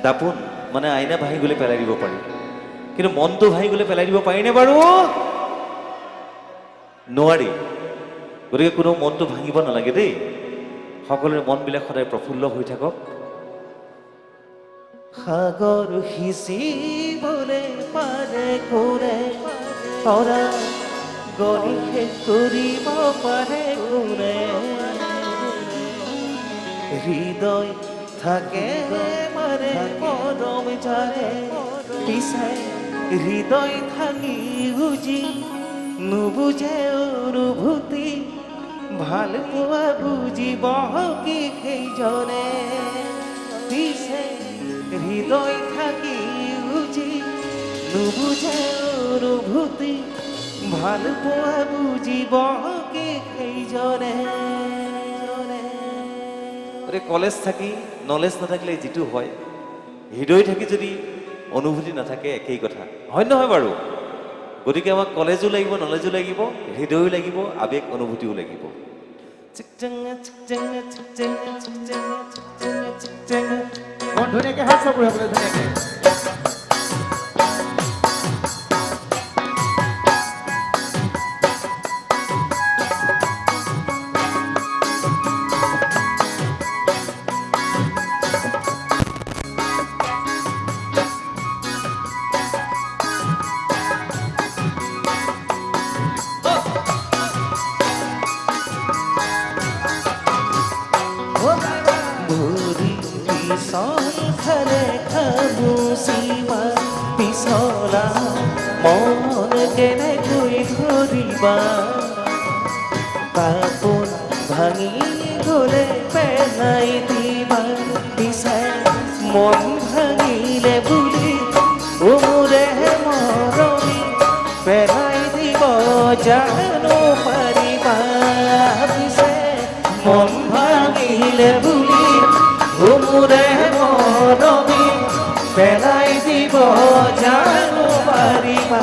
দাপোন মানে আইনা ভাঙি গ'লে পেলাই দিব পাৰি, কিন্তু মনটো ভাঙি গ'লে পেলাই দিব পাৰিনে বাৰু? নোৱাৰি। গতিকে কোনো মনটো ভাঙিব নালাগে দেই। সকলোৰে মনবিলাক সদায় প্ৰফুল্ল হৈ থাকক। সাগৰ সিঁচিবলৈ পাৰে কোনে, তৰা গঢ়ি শেষ কৰিব পাৰে কোনে, হৃদয় থাকে মানে মৰম যাৰে, পিছে হৃদয় থাকি বুজি নুবুজে অনুভূতি, ভাল পোৱা বুজিব কি সেইজনে, পিছে হৃদয় থাকি বুজি নুবুজে অনুভূতি, ভাল পোৱা বুজিব কি সেইজনে। কলেজ থাকি নলেজ নাথাকিলে যিটো হয়, হৃদয় থাকি যদি অনুভূতি নাথাকে একেই কথা, হয় নহয় বাৰু? গতিকে আমাক কলেজো লাগিব, নলেজো লাগিব, হৃদয়ো লাগিব, আৱেগ অনুভূতিও লাগিব। ধুনীয়াকে হাত চাপৰি আপুনি ধুনীয়াকে। পিছলে খামুচিবা পিছলা মন কেনেকৈ ধৰিবা, কাপোৰ ভাঙি গ'লে পেলাই দিবা, পিছে মন ভাঙিলে বুলি মোৰে মৰমী পেলাই দিব জানো পাৰিবা, পিছে মন ভাঙিলে বুলি মোৰে মৰমী পেলাই দিব জানো পাৰিবা।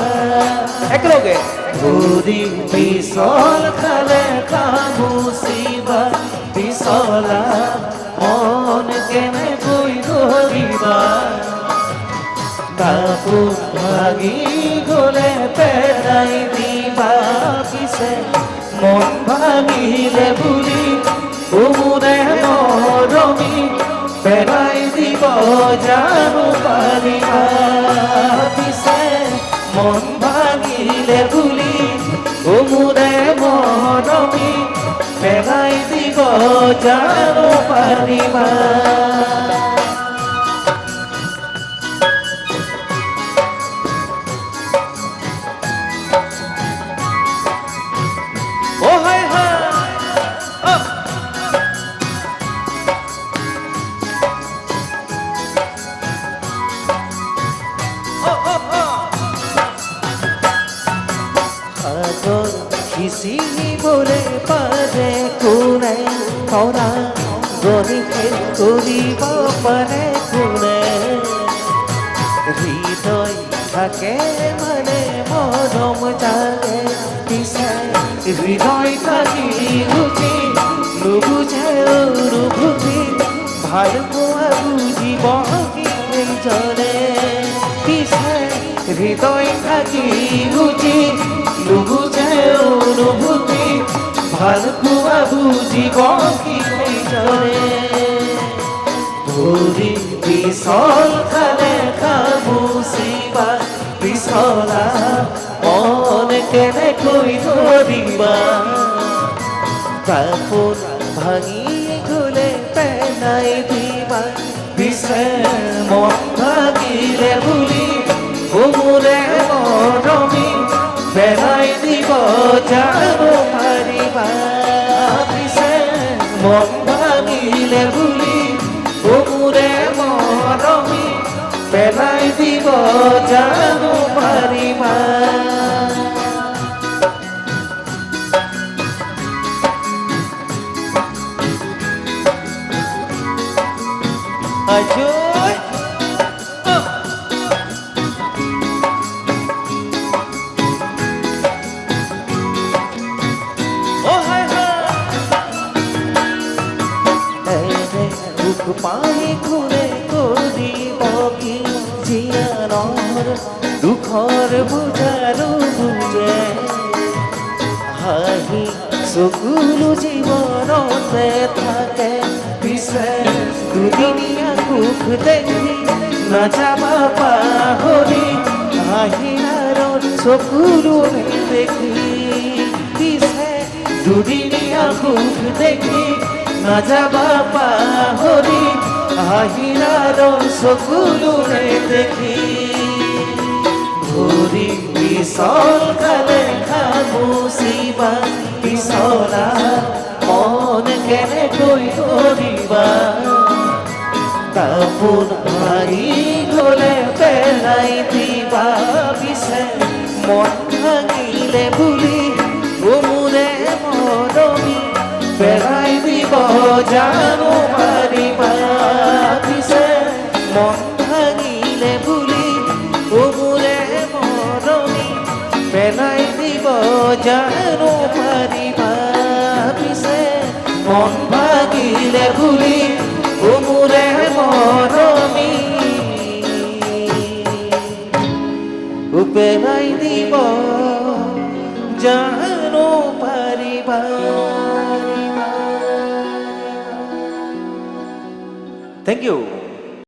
একেলগে ঘূৰি পিছল খালে খামুচিবা পিছলা মন কেনেকৈ ধৰিবা, কাপোৰ ভাঙি গ'লে পেলাই দিবা, পিছে মন ভাঙিলে বুলি মোৰে মৰমী পেলাই দিব জানো পাৰিবা, পিছে মন ভাঙিলে বুলি মোৰে মৰমী পেলাই দিব জানো পাৰিবা। সিঁচিবলৈ পাৰে কোনে, তৰা গঢ়ি শেষ কৰিব পাৰে কোনে, হৃদয় থাকে মানে মৰম জাগে, পিছে হৃদয় থাকি বুজি নুবুজে অনুভূতি, ভাল পোৱা বুজিব কি সেইজনে, পিছে হৃদয় থাকি বুজি নুবুজে অনুভূতি, ভাল পোৱা বুজিব কি সেইজনে, ভৰি পিছল খালে খামুচিবা পিছলা মন কেনেকৈ ধৰিবা, কাপোৰ ভাঙি গ'লে পেলাই দিবা, পিছে মন ভাঙিলে বুলি মোৰে মৰমী পেলাই দিব জানো পাৰিবা, পিছে মন ভাঙিলে বুলি মোৰে মৰমী পেলাই দিব জানো পাৰিবা। আজৈ পাই কোনে কৰিব কি জীয়ানৰ দুখৰ বুজাৰো বুজে হাঁহি চকুলো জীৱনতে থাকে পিছে দুদিনীয়া সুখ দেখি নাযাবা পাহৰি আহিনাৰত চকুলো দেখি পিছে দুদিনীয়া সুখ দেখি নাযাবা পাহৰি আহিনাৰত চকুলো দেখি ভৰি পিছল খালে খামুচিবা পিছলা মন কেনেকৈ কৰিবা কাপোৰ ভাঙি গ'লে পেলাই দিবা পিছে মন ভাঙিলে বুলি মোৰে মৰমী পেলাই দিব জানো পাৰিবা পিছে মন ভাঙিলে বুলি মোৰে মৰমী পেলাই দিব জানো পাৰিবা পিছে মন ভাঙিলে বুলি মোৰে মৰমী পেলাই দিব জানো পাৰিবা থেংক ইউ